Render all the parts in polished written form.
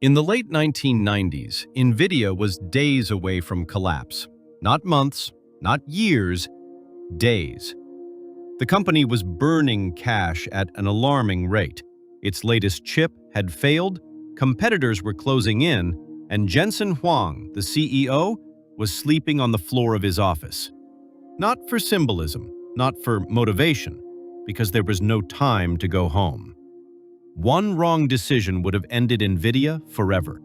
In the late 1990s, NVIDIA was days away from collapse. Not months, not years, days. The company was burning cash at an alarming rate. Its latest chip had failed, competitors were closing in, and Jensen Huang, the CEO, was sleeping on the floor of his office. Not for symbolism, not for motivation, because there was no time to go home. One wrong decision would have ended NVIDIA forever.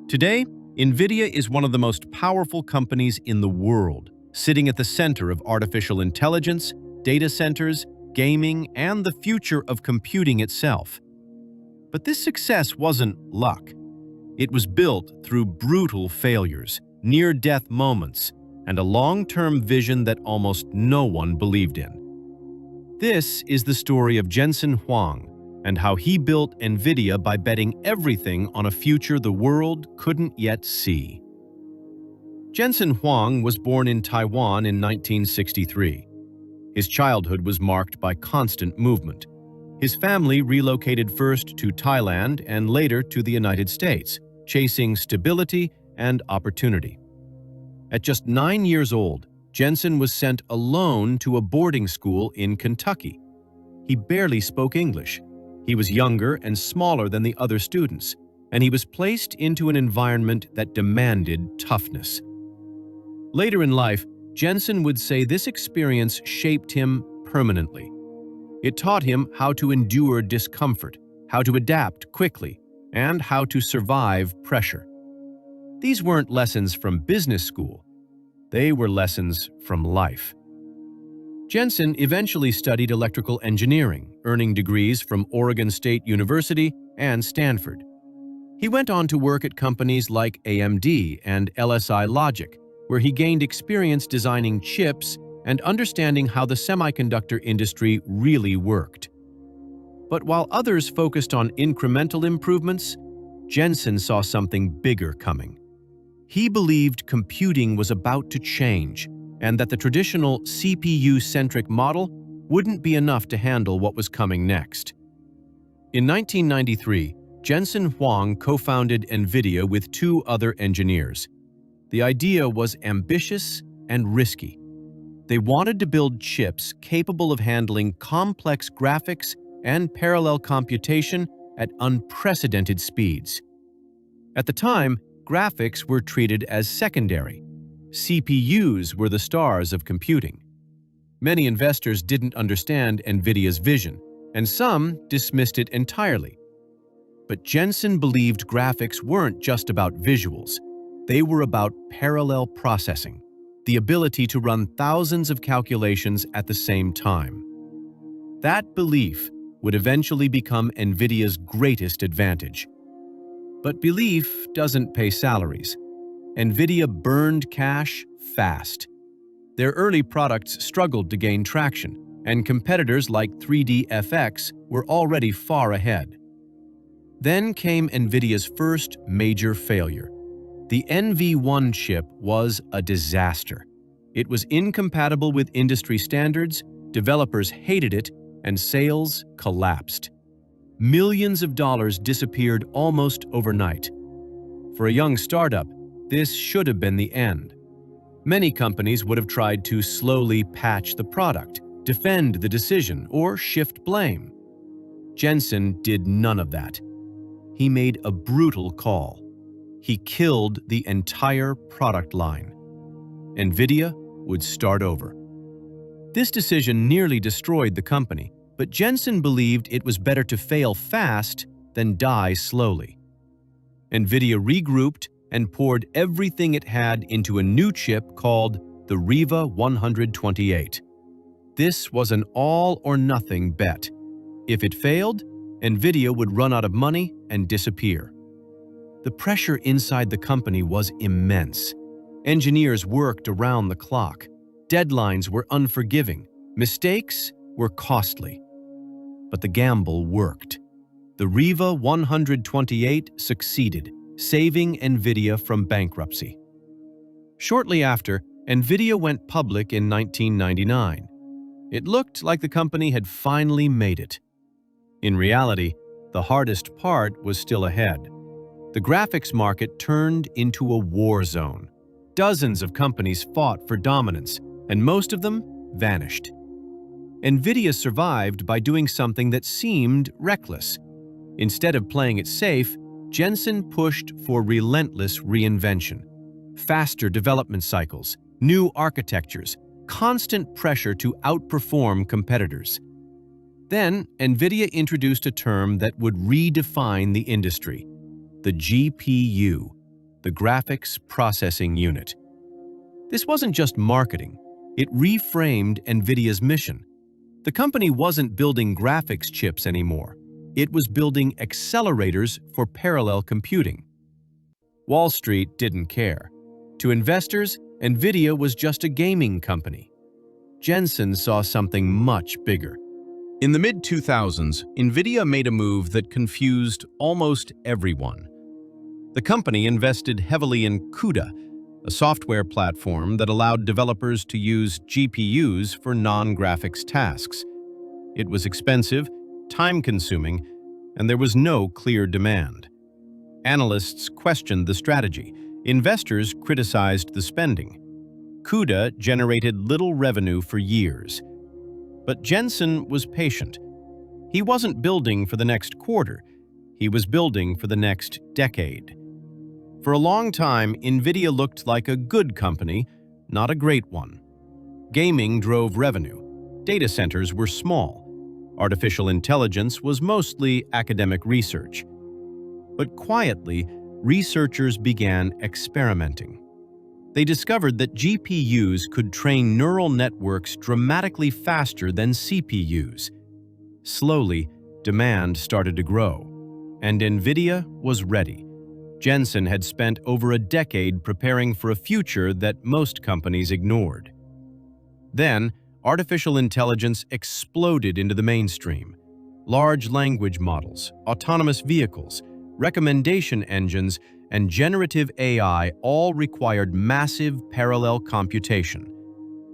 Today, NVIDIA is one of the most powerful companies in the world, sitting at the center of artificial intelligence, data centers, gaming, and the future of computing itself. But this success wasn't luck. It was built through brutal failures, near-death moments, and a long-term vision that almost no one believed in. This is the story of Jensen Huang and how he built NVIDIA by betting everything on a future the world couldn't yet see. Jensen Huang was born in Taiwan in 1963. His childhood was marked by constant movement. His family relocated first to Thailand and later to the United States, chasing stability and opportunity. At just 9 years old, Jensen was sent alone to a boarding school in Kentucky. He barely spoke English. He was younger and smaller than the other students, and he was placed into an environment that demanded toughness. Later in life, Jensen would say this experience shaped him permanently. It taught him how to endure discomfort, how to adapt quickly, and how to survive pressure. These weren't lessons from business school. They were lessons from life. Jensen eventually studied electrical engineering, earning degrees from Oregon State University and Stanford. He went on to work at companies like AMD and LSI Logic, where he gained experience designing chips and understanding how the semiconductor industry really worked. But while others focused on incremental improvements, Jensen saw something bigger coming. He believed computing was about to change, and that the traditional CPU-centric model wouldn't be enough to handle what was coming next. In 1993, Jensen Huang co-founded NVIDIA with 2 other engineers. The idea was ambitious and risky. They wanted to build chips capable of handling complex graphics and parallel computation at unprecedented speeds. At the time, graphics were treated as secondary. CPUs were the stars of computing. Many investors didn't understand NVIDIA's vision, and some dismissed it entirely. But Jensen believed graphics weren't just about visuals. They were about parallel processing, the ability to run thousands of calculations at the same time. That belief would eventually become NVIDIA's greatest advantage. But belief doesn't pay salaries. NVIDIA burned cash fast. Their early products struggled to gain traction, and competitors like 3DFX were already far ahead. Then came NVIDIA's first major failure. The NV1 chip was a disaster. It was incompatible with industry standards, developers hated it, and sales collapsed. Millions of dollars disappeared almost overnight. For a young startup, this should have been the end. Many companies would have tried to slowly patch the product, defend the decision, or shift blame. Jensen did none of that. He made a brutal call. He killed the entire product line. NVIDIA would start over. This decision nearly destroyed the company, but Jensen believed it was better to fail fast than die slowly. NVIDIA regrouped and poured everything it had into a new chip called the Riva 128. This was an all-or-nothing bet. If it failed, NVIDIA would run out of money and disappear. The pressure inside the company was immense. Engineers worked around the clock. Deadlines were unforgiving. Mistakes were costly. But the gamble worked. The Riva 128 succeeded, saving NVIDIA from bankruptcy. Shortly after, NVIDIA went public in 1999. It looked like the company had finally made it. In reality, the hardest part was still ahead. the graphics market turned into a war zone. Dozens of companies fought for dominance, and most of them vanished. NVIDIA survived by doing something that seemed reckless. Instead of playing it safe, Jensen pushed for relentless reinvention. Faster development cycles, new architectures, constant pressure to outperform competitors. Then, NVIDIA introduced a term that would redefine the industry: the GPU, the Graphics Processing Unit. This wasn't just marketing, it reframed NVIDIA's mission. The company wasn't building graphics chips anymore. It was building accelerators for parallel computing. Wall Street didn't care. To investors, NVIDIA was just a gaming company. Jensen saw something much bigger. In the mid-2000s, NVIDIA made a move that confused almost everyone. The company invested heavily in CUDA, a software platform that allowed developers to use GPUs for non-graphics tasks. It was expensive, time-consuming, and there was no clear demand. Analysts questioned the strategy. Investors criticized the spending. CUDA generated little revenue for years. But Jensen was patient. He wasn't building for the next quarter. He was building for the next decade. For a long time, NVIDIA looked like a good company, not a great one. Gaming drove revenue. Data centers were small. Artificial intelligence was mostly academic research. But quietly, researchers began experimenting. They discovered that GPUs could train neural networks dramatically faster than CPUs. Slowly, demand started to grow, and NVIDIA was ready. Jensen had spent over a decade preparing for a future that most companies ignored. Then, artificial intelligence exploded into the mainstream. Large language models, autonomous vehicles, recommendation engines, and generative AI all required massive parallel computation.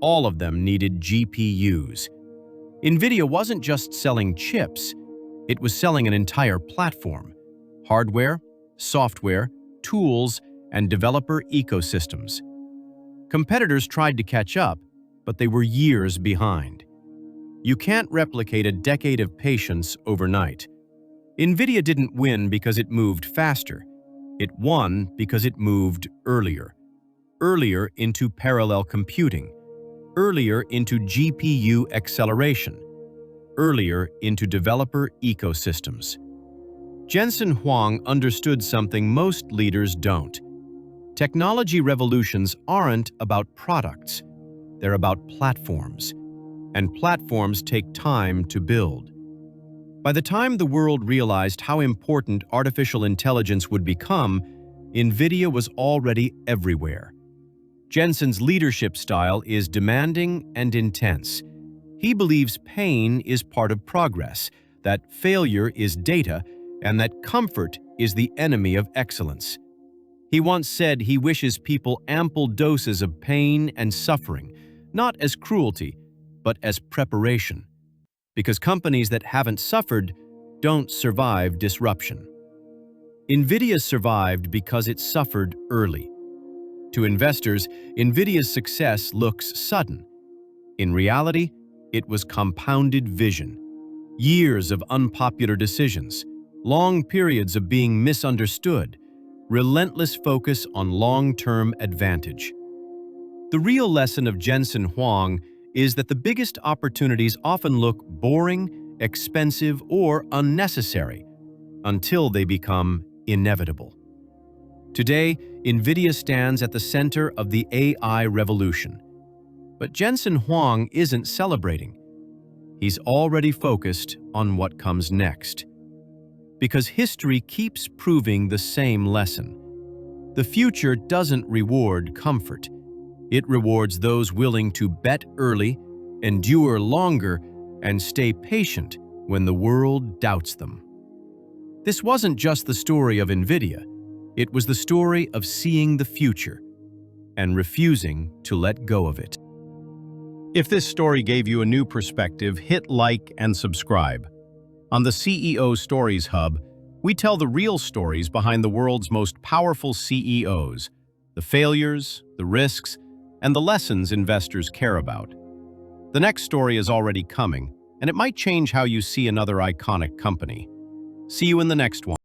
All of them needed GPUs. NVIDIA wasn't just selling chips, it was selling an entire platform: hardware, software, tools, and developer ecosystems. Competitors tried to catch up, but they were years behind. You can't replicate a decade of patience overnight. NVIDIA didn't win because it moved faster. It won because it moved earlier. Earlier into parallel computing. Earlier into GPU acceleration. Earlier into developer ecosystems. Jensen Huang understood something most leaders don't. Technology revolutions aren't about products. They're about platforms. And platforms take time to build. By the time the world realized how important artificial intelligence would become, NVIDIA was already everywhere. Jensen's leadership style is demanding and intense. He believes pain is part of progress, that failure is data, and that comfort is the enemy of excellence. He once said he wishes people ample doses of pain and suffering, not as cruelty, but as preparation. Because companies that haven't suffered don't survive disruption. NVIDIA survived because it suffered early. To investors, NVIDIA's success looks sudden. In reality, it was compounded vision. Years of unpopular decisions, long periods of being misunderstood, relentless focus on long-term advantage. The real lesson of Jensen Huang is that the biggest opportunities often look boring, expensive, or unnecessary until they become inevitable. Today, NVIDIA stands at the center of the AI revolution. But Jensen Huang isn't celebrating. He's already focused on what comes next. Because history keeps proving the same lesson. The future doesn't reward comfort. It rewards those willing to bet early, endure longer, and stay patient when the world doubts them. This wasn't just the story of NVIDIA. It was the story of seeing the future and refusing to let go of it. If this story gave you a new perspective, hit like and subscribe. On the CEO Stories Hub, We tell the real stories behind the world's most powerful CEOs, the failures, the risks, and the lessons investors care about. The next story is already coming, and it might change how you see another iconic company. See you in the next one.